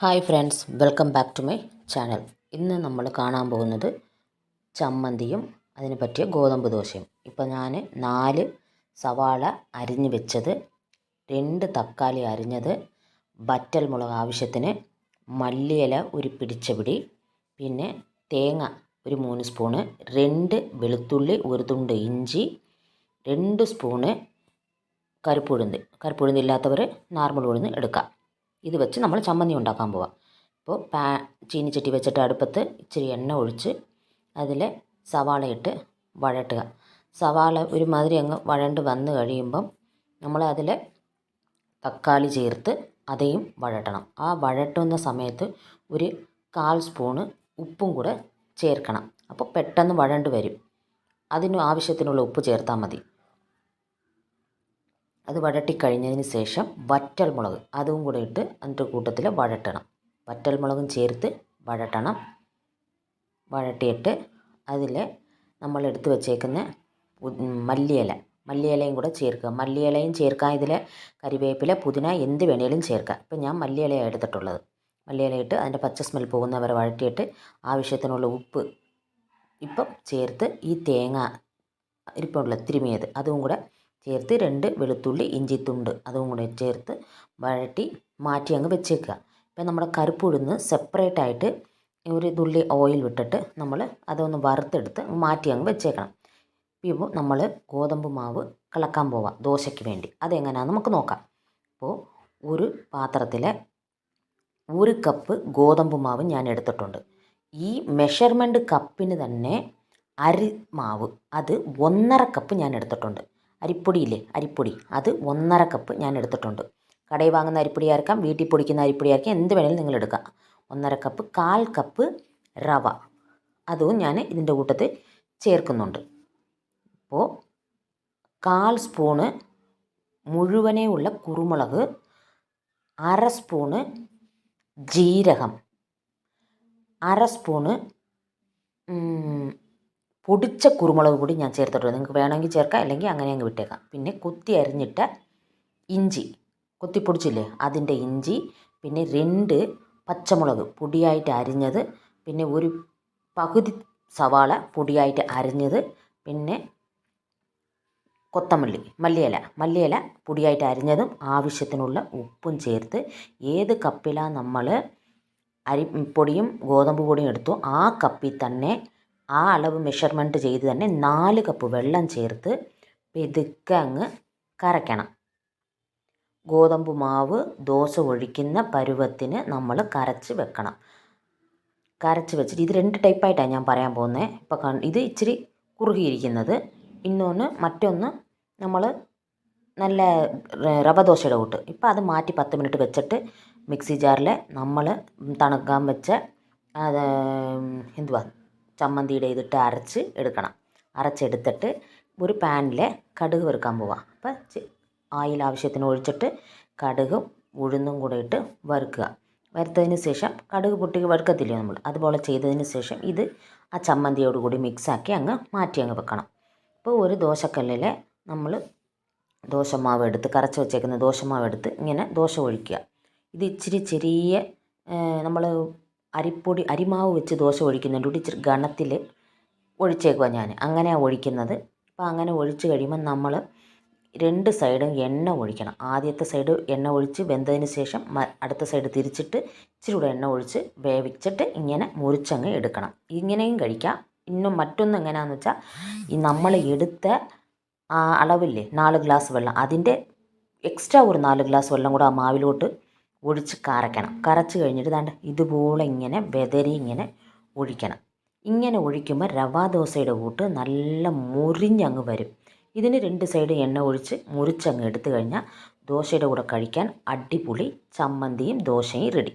Hi friends, welcome back to my channel. ഇന്ന് നമ്മൾ കാണാൻ പോകുന്നത് ചമ്മന്തിയും അതിന് പറ്റിയ ഗോതമ്പ് ദോശയും. ഇപ്പോൾ ഞാൻ 4 സവാള അരിഞ്ഞ് വെച്ചത്, 2 തക്കാളി അരിഞ്ഞത്, വറ്റൽ മുളക് ആവശ്യത്തിന്, മല്ലിയില ഒരു പിടിച്ചപിടി, പിന്നെ തേങ്ങ ഒരു 3 സ്പൂണ്, 2 വെളുത്തുള്ളി, ഒരു തുണ്ട് ഇഞ്ചി, 2 സ്പൂണ് കറുപ്പുഴുന്ന് ഇല്ലാത്തവർ നോർമൽ ഉഴുന്ന് എടുക്കാം. ഇത് വെച്ച് നമ്മൾ ചമ്മന്തി ഉണ്ടാക്കാൻ പോവാം. ഇപ്പോൾ ചീനിച്ചട്ടി വെച്ചിട്ട് അടുപ്പത്ത് ഇച്ചിരി എണ്ണ ഒഴിച്ച് അതിൽ സവാള ഇട്ട് വഴട്ടുക. സവാള ഒരുമാതിരി അങ്ങ് വഴണ്ട് വന്ന് കഴിയുമ്പം നമ്മൾ അതിൽ തക്കാളി ചേർത്ത് അതെയും വഴട്ടണം. ആ വഴട്ടുന്ന സമയത്ത് ഒരു 1/4 സ്പൂണ് ഉപ്പും കൂടെ ചേർക്കണം. അപ്പോൾ പെട്ടെന്ന് വഴണ്ട് വരും. അതിന് ആവശ്യത്തിനുള്ള ഉപ്പ് ചേർത്താൽ മതി. അത് വഴട്ടിക്കഴിഞ്ഞതിന് ശേഷം വറ്റൽ മുളക് അതും കൂടെ ഇട്ട് അതിൻ്റെ കൂട്ടത്തിൽ വഴട്ടണം. വറ്റൽ മുളകും ചേർത്ത് വഴട്ടണം. വഴട്ടിയിട്ട് അതിൽ നമ്മൾ എടുത്ത് വെച്ചേക്കുന്ന മല്ലിയിലയും കൂടെ ചേർക്കുക. മല്ലിയിലയും ചേർക്കാം, ഇതിൽ കരിവേപ്പില, പുതിന എന്ത് വേണേലും ചേർക്കാം. ഇപ്പം ഞാൻ മല്ലിയിലയാണ് എടുത്തിട്ടുള്ളത്. മല്ലിയില ഇട്ട് അതിൻ്റെ പച്ച സ്മെൽ പോകുന്നവരെ വഴട്ടിയിട്ട് ആവശ്യത്തിനുള്ള ഉപ്പ് ഇപ്പം ചേർത്ത് ഈ തേങ്ങ ഇരിപ്പുള്ള തിരുമിയത് അതും കൂടെ ചേർത്ത് 2 വെളുത്തുള്ളി ഇഞ്ചി തുണ്ട് അതും കൂടെ ചേർത്ത് വഴട്ടി മാറ്റി അങ്ങ് വെച്ചേക്കുക. ഇപ്പം നമ്മുടെ കറുപ്പുഴുന്ന് സെപ്പറേറ്റായിട്ട് ഒരു തുള്ളി ഓയിൽ വിട്ടിട്ട് നമ്മൾ അതൊന്ന് വറുത്തെടുത്ത് മാറ്റി അങ്ങ് വെച്ചേക്കണം. ഇപ്പോൾ നമ്മൾ ഗോതമ്പ് മാവ് കളക്കാൻ പോവാം ദോശയ്ക്ക് വേണ്ടി. അതെങ്ങനെയാണെന്ന് നമുക്ക് നോക്കാം. അപ്പോൾ ഒരു പാത്രത്തിൽ 1 കപ്പ് ഗോതമ്പ് മാവ് ഞാൻ എടുത്തിട്ടുണ്ട്. ഈ മെഷർമെൻറ്റ് കപ്പിന് തന്നെ അരി മാവ് അത് 1.5 കപ്പ് ഞാൻ എടുത്തിട്ടുണ്ട്. അരിപ്പൊടിയില്ലേ, അരിപ്പൊടി അത് 1.5 കപ്പ് ഞാൻ എടുത്തിട്ടുണ്ട്. കടയിൽ വാങ്ങുന്ന അരിപ്പൊടി ആയിരിക്കാം, വീട്ടിൽ പൊടിക്കുന്ന അരിപ്പൊടി ആയിരിക്കാം, എന്ത് വേണേലും നിങ്ങൾ എടുക്കാം. 1.5 കപ്പ്. 1/4 കപ്പ് റവ അതും ഞാൻ ഇതിൻ്റെ കൂട്ടത്തിൽ ചേർക്കുന്നുണ്ട്. അപ്പോൾ 1/4 സ്പൂണ് മുഴുവനേ ഉള്ള കുരുമുളക്, 1/2 സ്പൂണ് ജീരകം, 1/2 സ്പൂണ് പൊടിച്ച കുരുമുളക് കൂടി ഞാൻ ചേർത്തിട്ടുണ്ട്. നിങ്ങൾക്ക് വേണമെങ്കിൽ ചേർക്കാം, അല്ലെങ്കിൽ അങ്ങനെ അങ്ങ് വിട്ടേക്കാം. പിന്നെ കൊത്തി അരിഞ്ഞിട്ട ഇഞ്ചി, കൊത്തിപ്പൊടിച്ചില്ലേ അതിൻ്റെ ഇഞ്ചി, പിന്നെ 2 പച്ചമുളക് പൊടിയായിട്ട് അരിഞ്ഞത്, പിന്നെ ഒരു പകുതി സവാള പൊടിയായിട്ട് അരിഞ്ഞത്, പിന്നെ മല്ലിയില പൊടിയായിട്ട് അരിഞ്ഞതും ആവശ്യത്തിനുള്ള ഉപ്പും ചേർത്ത് ഏത് കപ്പിലാണ് നമ്മൾ അരിപ്പൊടിയും ഗോതമ്പ് പൊടിയും എടുത്തു ആ കപ്പിൽ തന്നെ ആ അളവ് മെഷർമെൻറ്റ് ചെയ്ത് തന്നെ 4 കപ്പ് വെള്ളം ചേർത്ത് പെതുക്കെ അങ്ങ് കരയ്ക്കണം. ഗോതമ്പ് മാവ് ദോശ ഒഴിക്കുന്ന പരുവത്തിന് നമ്മൾ കരച്ച് വെക്കണം. കരച്ച് വെച്ചിട്ട് ഇത് 2 ടൈപ്പായിട്ടാണ് ഞാൻ പറയാൻ പോകുന്നത്. ഇപ്പോൾ ഇത് ഇച്ചിരി കുറുകിയിരിക്കുന്നത്, മറ്റൊന്ന് നമ്മൾ നല്ല റവ ദോശയുടെ കൂട്ട്. ഇപ്പോൾ അത് മാറ്റി 10 മിനിറ്റ് വെച്ചിട്ട് മിക്സി ജാറിൽ നമ്മൾ തണുക്കാൻ വെച്ച ചമ്മന്തിയുടെ ഇതിട്ട് അരച്ചെടുത്തിട്ട് ഒരു പാനിൽ കടുക് വറുക്കാൻ പോവാം. അപ്പോൾ ഓയിൽ ആവശ്യത്തിന് ഒഴിച്ചിട്ട് കടുകും ഉഴുന്നും കൂടെ ഇട്ട് വറുക്കുക. വറുത്തതിന് ശേഷം കടുക് പൊട്ടി വറുക്കത്തില്ലേ നമ്മൾ, അതുപോലെ ചെയ്തതിന് ശേഷം ഇത് ആ ചമ്മന്തിയോട് കൂടി മിക്സാക്കി അങ്ങ് മാറ്റി അങ്ങ് വെക്കണം. അപ്പോൾ ഒരു ദോശക്കല്ലിൽ നമ്മൾ ദോശമാവ് എടുത്ത് കരച്ച് വെച്ചേക്കുന്ന ദോശമാവ് എടുത്ത് ഇങ്ങനെ ദോശ ഒഴിക്കുക. ഇത് ഇച്ചിരി ചെറിയ നമ്മൾ അരിമാവ് വെച്ച് ദോശ ഒഴിക്കുന്നതിൻ്റെ കൂടി ഇച്ചിരി ഘനത്തിൽ ഒഴിച്ചേക്കുക. ഞാൻ അങ്ങനെയാണ് ഒഴിക്കുന്നത്. അപ്പോൾ അങ്ങനെ ഒഴിച്ച് കഴിയുമ്പോൾ നമ്മൾ 2 സൈഡും എണ്ണ ഒഴിക്കണം. ആദ്യത്തെ സൈഡ് എണ്ണ ഒഴിച്ച് വെന്തതിന് ശേഷം അടുത്ത സൈഡ് തിരിച്ചിട്ട് ഇച്ചിരി കൂടെ എണ്ണ ഒഴിച്ച് വേവിച്ചിട്ട് ഇങ്ങനെ മുറിച്ചങ്ങ് എടുക്കണം. ഇങ്ങനെയും കഴിക്കാം. മറ്റൊന്ന് എങ്ങനെയാണെന്ന് വെച്ചാൽ ഈ നമ്മൾ എടുത്ത ആ അളവില്ലേ 4 ഗ്ലാസ് വെള്ളം, അതിൻ്റെ എക്സ്ട്രാ ഒരു 4 ഗ്ലാസ് വെള്ളം കൂടെ ആ മാവിലോട്ട് ഒഴിച്ച് കരയ്ക്കണം. കരച്ച് കഴിഞ്ഞിട്ട് ഇതുപോലെ ഇങ്ങനെ ഇങ്ങനെ ഒഴിക്കണം. ഇങ്ങനെ ഒഴിക്കുമ്പോൾ റവ ദോശയുടെ കൂട്ട് നല്ല മുരിഞ്ഞങ്ങ് വരും. ഇതിന് 2 സൈഡ് എണ്ണ ഒഴിച്ച് മുറിച്ചങ്ങ് എടുത്തു കഴിഞ്ഞാൽ ദോശയുടെ കൂടെ കഴിക്കാൻ അടിപൊളി ചമ്മന്തിയും ദോശയും റെഡി.